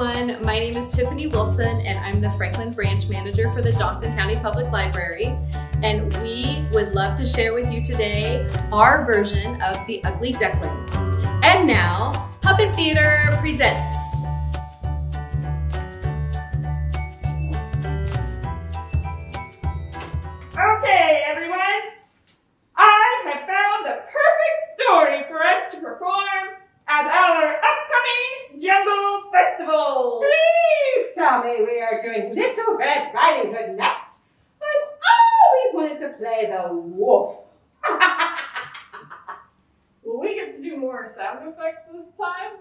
everyone. My name is Tiffany Wilson, and I'm the Franklin Branch Manager for the Johnson County Public Library. And we would love to share with you today our version of The Ugly Duckling. And now, Puppet Theater Presents. Okay, everyone. I have found the perfect story for us to perform at our upcoming Jungle Festival. Please tell me we are doing Little Red Riding Hood next. I've always wanted to play the wolf. Will we get to do more sound effects this time?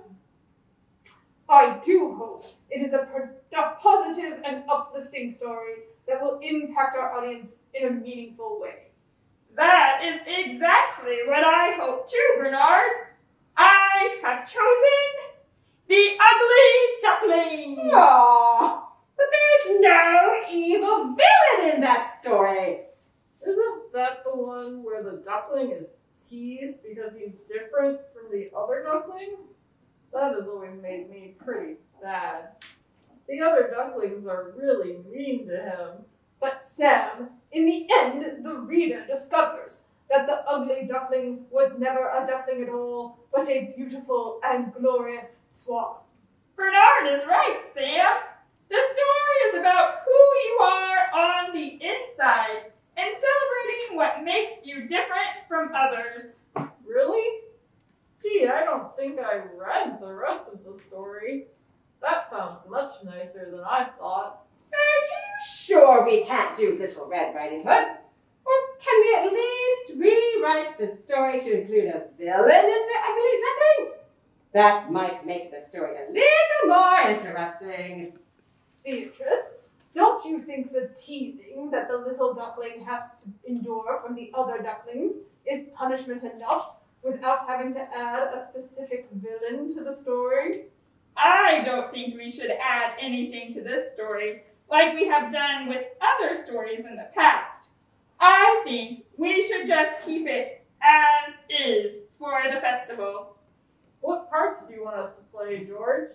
I do hope it is a positive and uplifting story that will impact our audience in a meaningful way. That is exactly what I hope too, Bernard. I have chosen the Ugly Duckling. Aww, but there is no evil villain in that story. Isn't that the one where the duckling is teased because he's different from the other ducklings? That has always made me pretty sad. The other ducklings are really mean to him. But Sam, in the end, the reader discovers that the ugly duckling was never a duckling at all, but a beautiful and glorious swan. Bernard is right, Sam. The story is about who you are on the inside and celebrating what makes you different from others. Really? Gee, I don't think I read the rest of the story. That sounds much nicer than I thought. Are you sure we can't do Little Red Riding Hood? Or can we at least rewrite the story to include a villain in the Ugly Duckling? That might make the story a little more interesting. Beatrice, don't you think the teasing that the little duckling has to endure from the other ducklings is punishment enough without having to add a specific villain to the story? I don't think we should add anything to this story like we have done with other stories in the past. I think we should just keep it as is for the festival. What parts do you want us to play, George?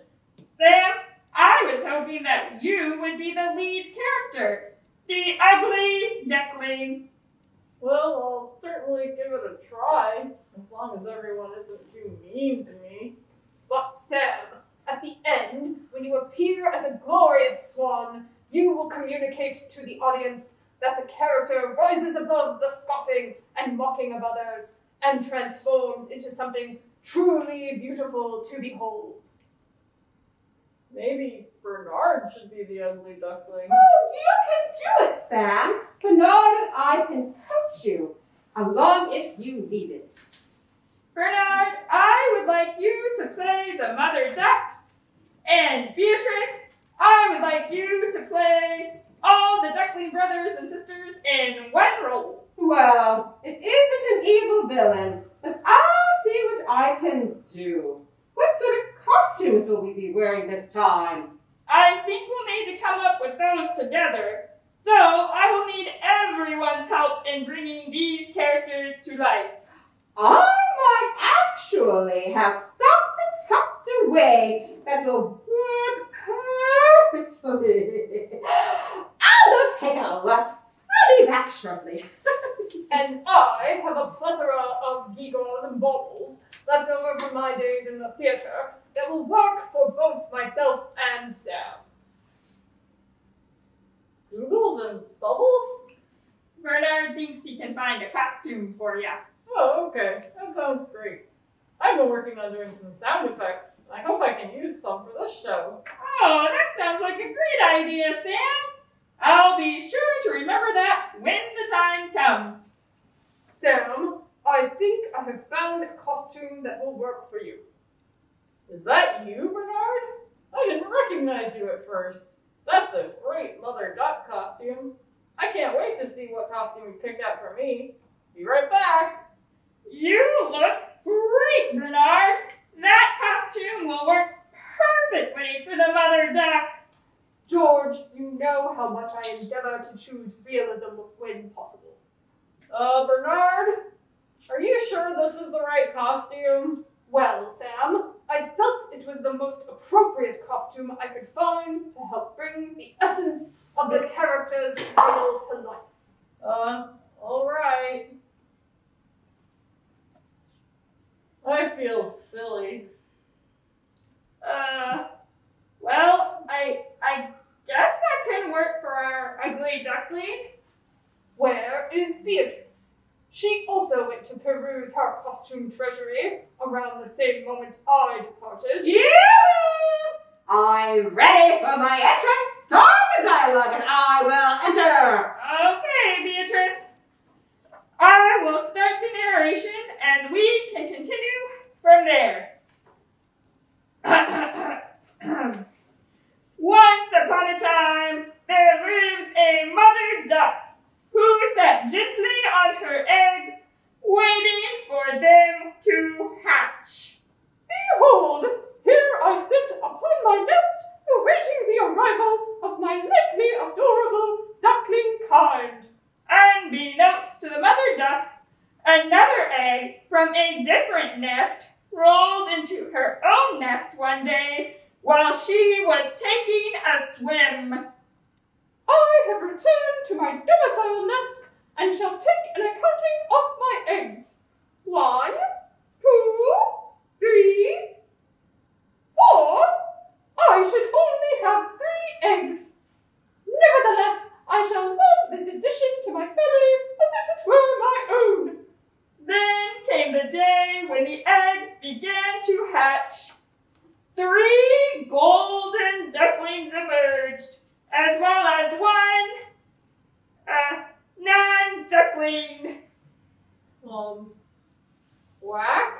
Sam, I was hoping that you would be the lead character, the Ugly Duckling. Well, I'll certainly give it a try, as long as everyone isn't too mean to me. But Sam, at the end, when you appear as a glorious swan, you will communicate to the audience that the character rises above the scoffing and mocking of others and transforms into something truly beautiful to behold. Maybe Bernard should be the Ugly Duckling. Oh, you can do it, Sam. Bernard and I can coach you along if you need it. Bernard, I would like you to play the mother duck. And Beatrice, I would like you to play all the duckling brothers and sisters in one role. Well, it isn't an evil villain, but I'll see what I can do. What sort of costumes will we be wearing this time? I think we'll need to come up with those together. So I will need everyone's help in bringing these characters to life. I might actually have something tucked away that will work perfectly. I'll go take a look. I'll be back shortly. And I have a plethora of gewgaws and baubles left over from my days in the theater that will work for both myself and Sam. Googles and bubbles? Bernard thinks he can find a costume for you. Oh, okay. That sounds great. I've been working on doing some sound effects, and I hope I can use some for this show. Oh, that sounds like a great idea, Sam. I'll be sure to remember that when the time comes. Sam, I think I have found a costume that will work for you. Is that you, Bernard? I didn't recognize you at first. That's a great mother duck costume. I can't wait to see what costume you picked out for me. Be right back. You look great, Bernard. That costume will work perfectly for the mother duck. George, you know how much I endeavor to choose realism when possible. Bernard, are you sure this is the right costume? Well, Sam, I felt it was the most appropriate costume I could find to help bring the essence of the character's struggle to life. Alright. I feel silly. Well, I guess that can work for our ugly duckling. Where is Beatrice? She also went to peruse her costume treasury around the same moment I departed. Yeah! I'm ready for my entrance. Start the dialogue and I will enter. Okay, Beatrice. I will start the narration and we can continue from there. Once upon a time, there lived a mother duck who sat gently on her eggs, waiting for them to hatch. Behold, here I sit upon my nest, awaiting the arrival of my likely, adorable duckling kind. Unbeknownst to the mother duck, another egg from a different nest rolled into her own nest one day while she was taking a swim. I have returned to my domicile nest and shall take an accounting of my eggs. 1, 2, 3, 4. I should only have 3 eggs. Nevertheless, I shall love this addition to my family as if it were my own. Then came the day when the eggs began to hatch. 3 golden ducklings emerged, as well as 1 non-duckling. Whack?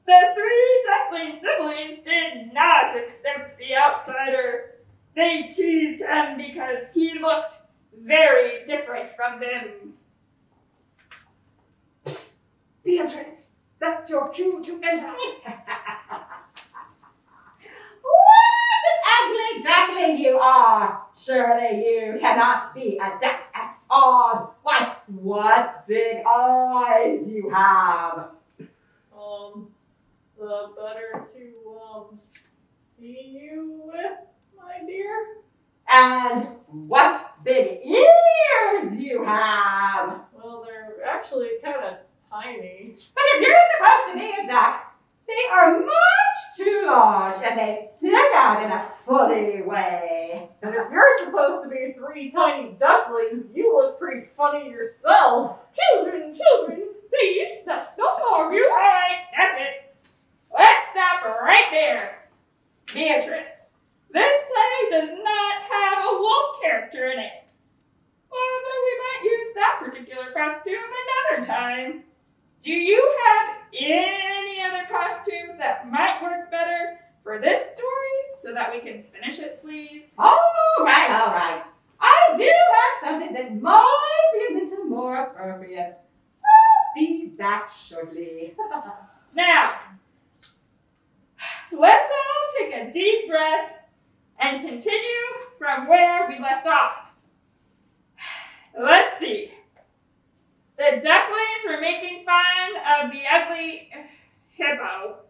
The 3 duckling siblings did not accept the outsider. They teased him because he looked very different from them. Psst, Beatrice, that's your cue to enter. What an ugly duckling you are! Surely you cannot be a duck at all. Why, what big eyes you have! The better to, see you with, my dear. And what big ears you have! Well, they're actually kind of tiny. But if you're supposed to be a duck, they are much too large and they stick out in a funny way. And if you're supposed to be 3 tiny ducklings, you look pretty funny yourself. Children, please, let's not argue. All right, that's it. Let's stop right there. Beatrice, this play does not have a wolf character in it. Although we might use that particular costume another time. Do you have any other costumes that might work better for this story so that we can finish it, please? All right. I do have something that might be a little more appropriate. I'll be back shortly. Now, let's all take a deep breath and continue from where we left off. Let's see. The ducklings were making fun of the ugly hippo.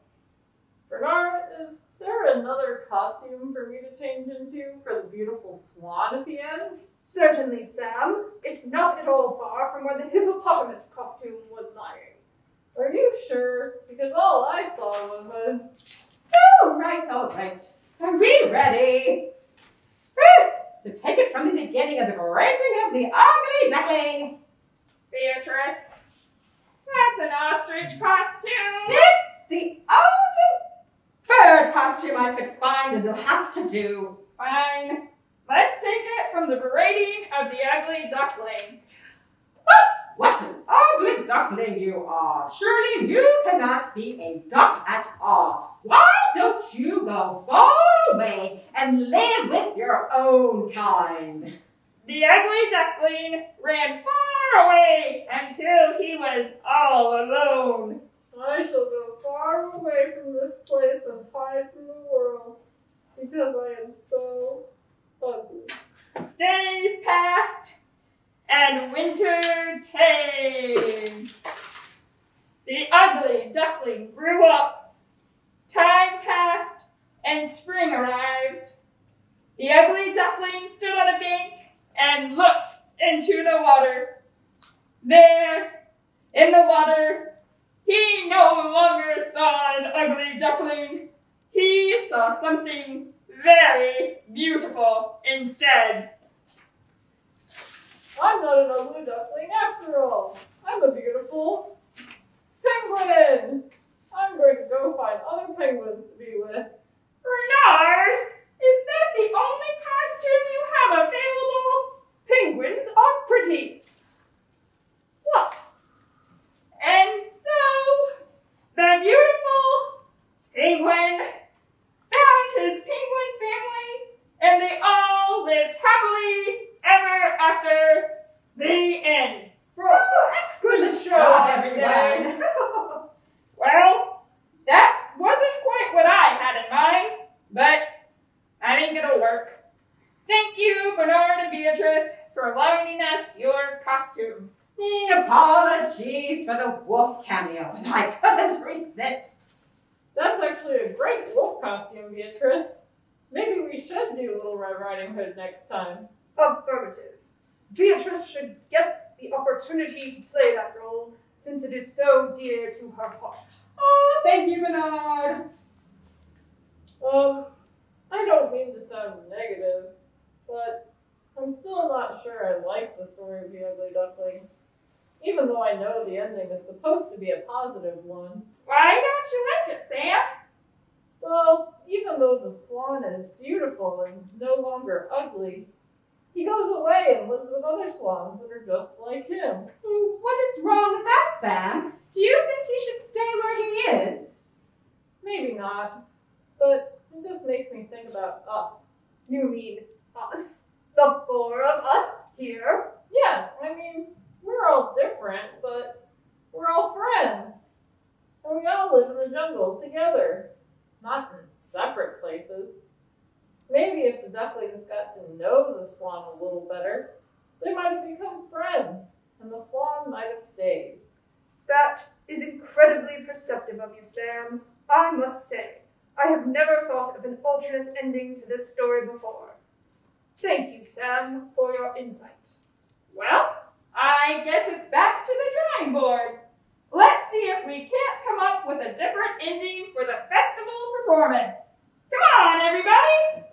Bernard, is there another costume for me to change into for the beautiful swan at the end? Certainly, Sam. It's not at all far from where the hippopotamus costume was lying. Are you sure? Because all I saw was a... All right. Are we ready? To take it from the beginning of the rating of the Ugly Duckling. Beatrice, that's an ostrich costume. It's the only bird costume I could find and you'll have to do. Fine. Let's take it from the rating of the Ugly Duckling. What an ugly duckling you are. Surely you cannot be a duck at all. Why don't you go far away and live with your own kind? The Ugly Duckling ran far away until he was all alone. I shall go far away from this place and hide from the world, because I am so ugly. Days passed, and winter came. The Ugly Duckling grew up. Time The ugly duckling stood on a bank and looked into the water. There, in the water, he no longer saw an ugly duckling. He saw something very beautiful instead. I'm not an ugly duckling after all. I'm a beautiful penguin. I'm going to go find other penguins to be with. Bernard, is that the only costume you have available? Penguins are pretty. What? And so, the beautiful penguin found his penguin family, and they all lived happily ever after. The end. Good show, job, everyone. Well, that wasn't quite what I had in mind, but I think it'll work. Thank you, Bernard and Beatrice, for loaning us your costumes. Apologies for the wolf cameo. I couldn't resist. That's actually a great wolf costume, Beatrice. Maybe we should do Little Red Riding Hood next time. Affirmative. Beatrice should get the opportunity to play that role since it is so dear to her heart. Oh, thank you, Bernard. I don't mean to sound negative, but I'm still not sure I like the story of the Ugly Duckling, even though I know the ending is supposed to be a positive one. Why don't you like it, Sam? Well, even though the swan is beautiful and no longer ugly, he goes away and lives with other swans that are just like him. What is wrong with that, Sam? Do you think he should stay where he is? Maybe not, but it just makes me think about us. You mean us? The four of us here? Yes, I mean, we're all different, but we're all friends. And we all live in the jungle together, not in separate places. Maybe if the ducklings got to know the swan a little better, they might have become friends, and the swan might have stayed. That is incredibly perceptive of you, Sam. I must say, I have never thought of an alternate ending to this story before. Thank you, Sam, for your insight. Well, I guess it's back to the drawing board. Let's see if we can't come up with a different ending for the festival performance. Come on, everybody!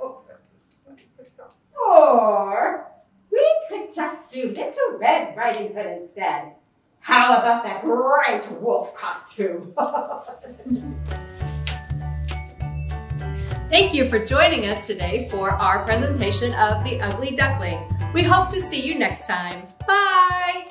Or we could just do Little Red Riding Hood instead. How about that great wolf costume? Thank you for joining us today for our presentation of The Ugly Duckling. We hope to see you next time. Bye!